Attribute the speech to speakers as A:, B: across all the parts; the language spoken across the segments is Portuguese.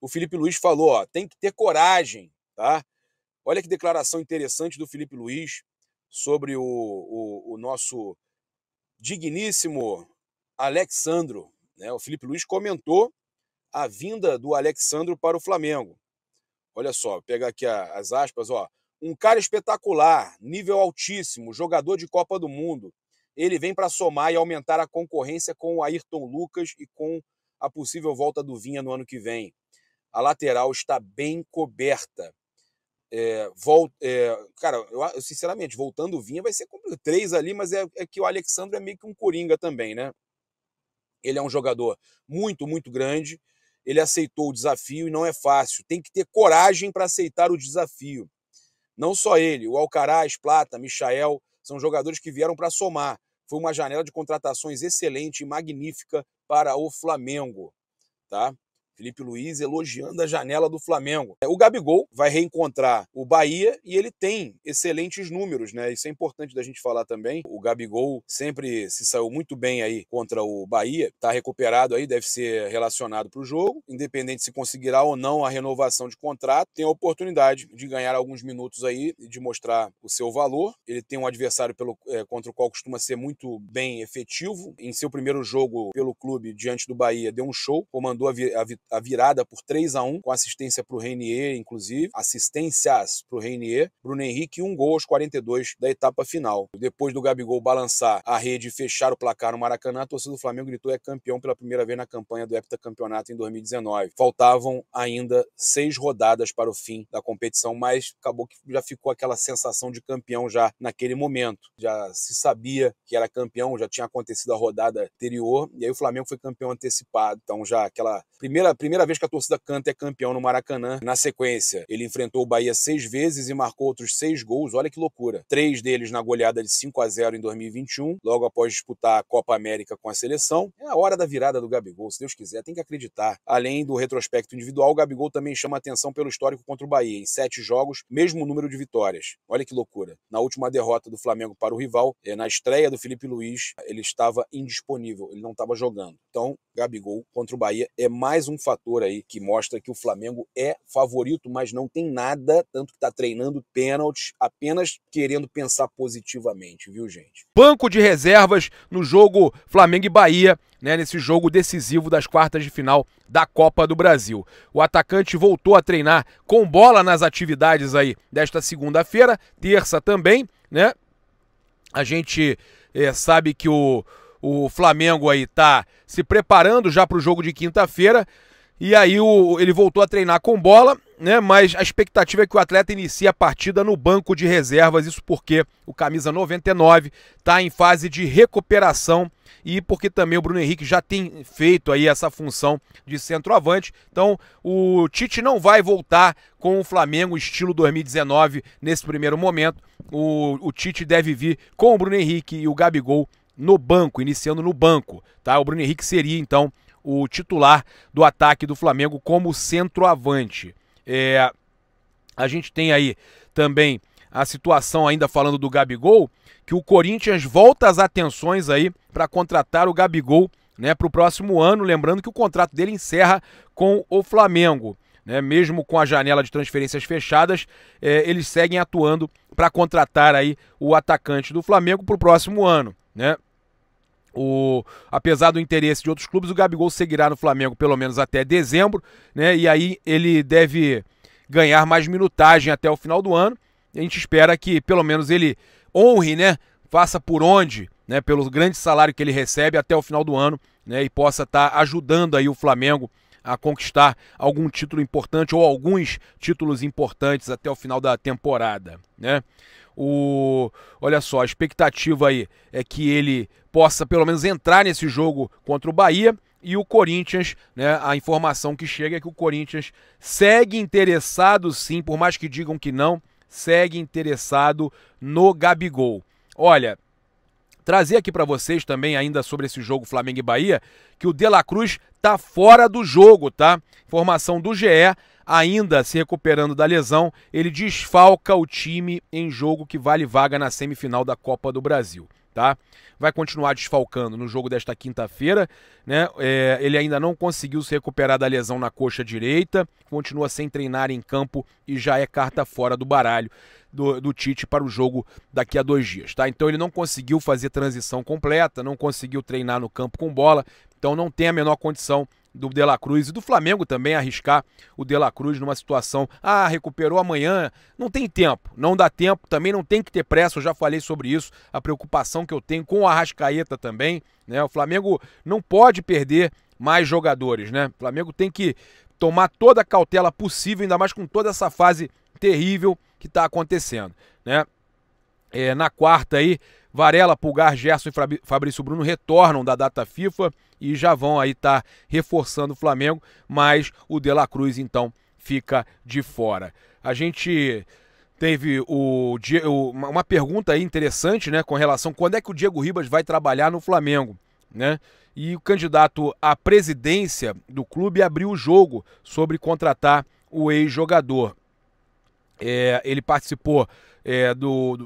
A: o Felipe Luiz falou, ó, tem que ter coragem, tá? Olha que declaração interessante do Felipe Luiz sobre o nosso digníssimo Alex Sandro, né? O Felipe Luiz comentou a vinda do Alex Sandro para o Flamengo. Olha só, vou pegar aqui as aspas, ó. Um cara espetacular, nível altíssimo, jogador de Copa do Mundo. Ele vem para somar e aumentar a concorrência com o Ayrton Lucas e com a possível volta do Vinha no ano que vem. A lateral está bem coberta. Cara, eu sinceramente, voltando o Vinha vai ser complicado. 3 ali, mas é que o Alexandre é meio que um coringa também, né? Ele é um jogador muito, muito grande. Ele aceitou o desafio e não é fácil. Tem que ter coragem para aceitar o desafio. Não só ele, o Alcaraz, Plata, Michael, são jogadores que vieram para somar. Foi uma janela de contratações excelente e magnífica para o Flamengo, tá? Felipe Luiz elogiando a janela do Flamengo. O Gabigol vai reencontrar o Bahia e ele tem excelentes números, né? Isso é importante da gente falar também. O Gabigol sempre se saiu muito bem aí contra o Bahia. Tá recuperado aí, deve ser relacionado para o jogo. Independente se conseguirá ou não a renovação de contrato, tem a oportunidade de ganhar alguns minutos aí e de mostrar o seu valor. Ele tem um adversário contra o qual costuma ser muito bem efetivo. Em seu primeiro jogo pelo clube diante do Bahia, deu um show, comandou a virada por 3-1, com assistência para o Reinier, inclusive, assistências para o Reinier, Bruno Henrique e 1 gol aos 42 da etapa final. Depois do Gabigol balançar a rede e fechar o placar no Maracanã, a torcida do Flamengo gritou: é campeão pela primeira vez na campanha do heptacampeonato em 2019. Faltavam ainda 6 rodadas para o fim da competição, mas acabou que já ficou aquela sensação de campeão já naquele momento. Já se sabia que era campeão, já tinha acontecido a rodada anterior, e aí o Flamengo foi campeão antecipado. Então já aquela primeira vez que a torcida canta é campeão no Maracanã. Na sequência, ele enfrentou o Bahia 6 vezes e marcou outros 6 gols. Olha que loucura. 3 deles na goleada de 5-0 em 2021, logo após disputar a Copa América com a seleção. É a hora da virada do Gabigol, se Deus quiser, tem que acreditar. Além do retrospecto individual, o Gabigol também chama atenção pelo histórico contra o Bahia. Em 7 jogos, mesmo número de vitórias. Olha que loucura. Na última derrota do Flamengo para o rival, na estreia do Felipe Luiz, ele estava indisponível, ele não estava jogando. Então, Gabigol contra o Bahia é mais um fator aí que mostra que o Flamengo é favorito, mas não tem nada, tanto que está treinando pênaltis, apenas querendo pensar positivamente, viu, gente?
B: Banco de reservas no jogo Flamengo e Bahia, né, nesse jogo decisivo das quartas de final da Copa do Brasil. O atacante voltou a treinar com bola nas atividades aí desta segunda-feira, terça também, né? A gente sabe que o Flamengo aí tá se preparando já para o jogo de quinta-feira. E aí ele voltou a treinar com bola, né? Mas a expectativa é que o atleta inicie a partida no banco de reservas, isso porque o camisa 99 está em fase de recuperação e porque também o Bruno Henrique já tem feito aí essa função de centroavante. Então o Tite não vai voltar com o Flamengo estilo 2019 nesse primeiro momento. O Tite deve vir com o Bruno Henrique e o Gabigol no banco, iniciando no banco, tá? O Bruno Henrique seria então o titular do ataque do Flamengo como centroavante. A gente tem aí também a situação, ainda falando do Gabigol, que o Corinthians volta as atenções aí para contratar o Gabigol, né, para o próximo ano, lembrando que o contrato dele encerra com o Flamengo, né? Mesmo com a janela de transferências fechadas, eles seguem atuando para contratar aí o atacante do Flamengo para o próximo ano, né? Apesar do interesse de outros clubes, o Gabigol seguirá no Flamengo pelo menos até dezembro, né? E aí ele deve ganhar mais minutagem até o final do ano. A gente espera que pelo menos ele honre, né? Faça por onde, né? Pelo grande salário que ele recebe até o final do ano, né? E possa estar ajudando aí o Flamengo a conquistar algum título importante ou alguns títulos importantes até o final da temporada, né? Olha só, a expectativa aí é que ele possa pelo menos entrar nesse jogo contra o Bahia. E o Corinthians, né, a informação que chega é que o Corinthians segue interessado sim, por mais que digam que não, segue interessado no Gabigol. Olha, trazer aqui para vocês também ainda sobre esse jogo Flamengo e Bahia, que o De La Cruz tá fora do jogo, tá? Informação do GE, ainda se recuperando da lesão, ele desfalca o time em jogo que vale vaga na semifinal da Copa do Brasil. tá? Vai continuar desfalcando no jogo desta quinta-feira, né? Ele ainda não conseguiu se recuperar da lesão na coxa direita, continua sem treinar em campo e já é carta fora do baralho do Tite para o jogo daqui a 2 dias, tá? Então ele não conseguiu fazer transição completa, não conseguiu treinar no campo com bola, então não tem a menor condição do De La Cruz e do Flamengo também arriscar o De La Cruz numa situação, recuperou amanhã, não tem tempo, não dá tempo, também não tem que ter pressa, eu já falei sobre isso, a preocupação que eu tenho com o Arrascaeta também, né? O Flamengo não pode perder mais jogadores, né? O Flamengo tem que tomar toda a cautela possível, ainda mais com toda essa fase terrível que está acontecendo, né? Na quarta aí, Varela, Pulgar, Gerson e Fabrício Bruno retornam da data FIFA e já vão aí estar reforçando o Flamengo, mas o De La Cruz então fica de fora. A gente teve uma pergunta aí interessante, né, com relação a quando é que o Diego Ribas vai trabalhar no Flamengo, né? E o candidato à presidência do clube abriu o jogo sobre contratar o ex-jogador. Ele participou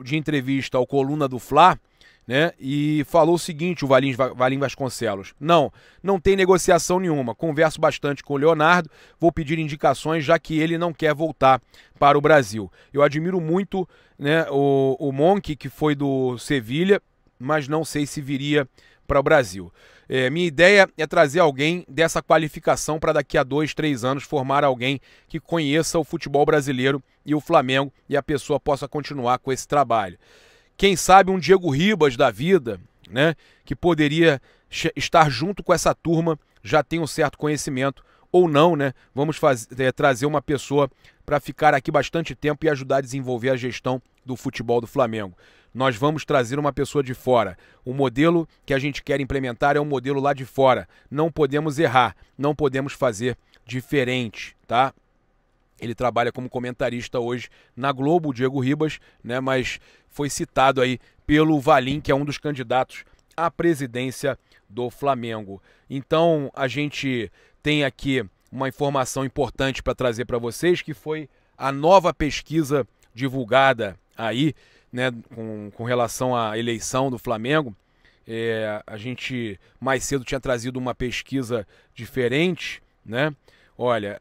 B: de entrevista ao Coluna do Fla, né, e falou o seguinte, o Valim Vasconcelos: não tem negociação nenhuma, converso bastante com o Leonardo, vou pedir indicações, já que ele não quer voltar para o Brasil. Eu admiro muito, né, o Monk, que foi do Sevilha, mas não sei se viria para o Brasil. Minha ideia é trazer alguém dessa qualificação para daqui a 2, 3 anos formar alguém que conheça o futebol brasileiro e o Flamengo e a pessoa possa continuar com esse trabalho. Quem sabe um Diego Ribas da vida, né, que poderia estar junto com essa turma, já tem um certo conhecimento ou não, né? Vamos trazer uma pessoa para ficar aqui bastante tempo e ajudar a desenvolver a gestão do futebol do Flamengo. Nós vamos trazer uma pessoa de fora. O modelo que a gente quer implementar é um modelo lá de fora. Não podemos errar, não podemos fazer diferente, tá? Ele trabalha como comentarista hoje na Globo, o Diego Ribas, né? Mas foi citado aí pelo Valim, que é um dos candidatos à presidência do Flamengo. Então a gente tem aqui uma informação importante para trazer para vocês, que foi a nova pesquisa divulgada aí, né, com relação à eleição do Flamengo. A gente mais cedo tinha trazido uma pesquisa diferente, né? Olha,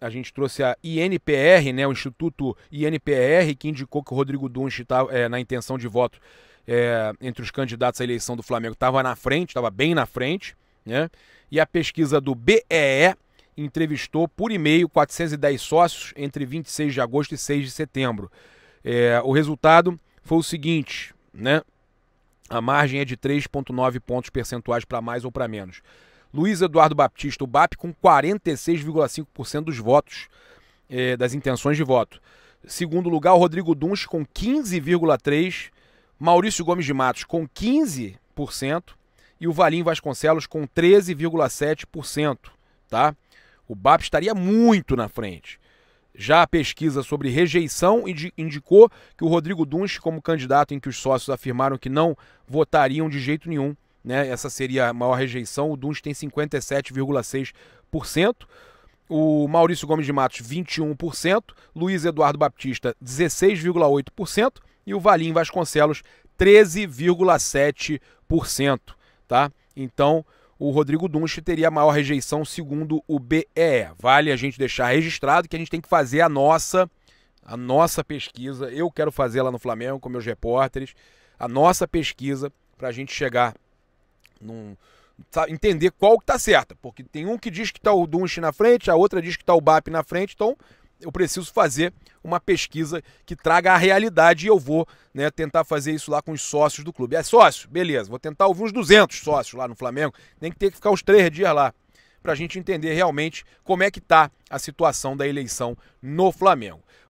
B: a gente trouxe a INPR, né, o Instituto INPR, que indicou que o Rodrigo Dunst estava na intenção de voto entre os candidatos à eleição do Flamengo, estava na frente, estava bem na frente, né? E a pesquisa do BEE entrevistou por e-mail 410 sócios entre 26 de agosto e 6 de setembro. O resultado foi o seguinte, né? A margem é de 3,9 pontos percentuais para mais ou para menos. Luiz Eduardo Baptista, o BAP, com 46,5% dos votos, das intenções de voto. Segundo lugar, o Rodrigo Dunst, com 15,3%. Maurício Gomes de Matos, com 15%. E o Valim Vasconcelos, com 13,7%. Tá? O BAP estaria muito na frente. Já a pesquisa sobre rejeição indicou que o Rodrigo Dunst, como candidato em que os sócios afirmaram que não votariam de jeito nenhum, né? Essa seria a maior rejeição. O Dunst tem 57,6%. O Maurício Gomes de Matos, 21%. Luiz Eduardo Baptista, 16,8%. E o Valim Vasconcelos, 13,7%. Tá? Então, o Rodrigo Dunst teria a maior rejeição segundo o BEE. Vale a gente deixar registrado que a gente tem que fazer a nossa pesquisa. Eu quero fazer lá no Flamengo com meus repórteres. A nossa pesquisa para a gente chegar entender qual que tá certa, porque tem um que diz que tá o Dunst na frente, a outra diz que tá o BAP na frente, então eu preciso fazer uma pesquisa que traga a realidade e eu vou, né, tentar fazer isso lá com os sócios do clube. Sócio? Beleza, vou tentar ouvir uns 200 sócios lá no Flamengo, tem que ficar os 3 dias lá, pra gente entender realmente como é que tá a situação da eleição no Flamengo.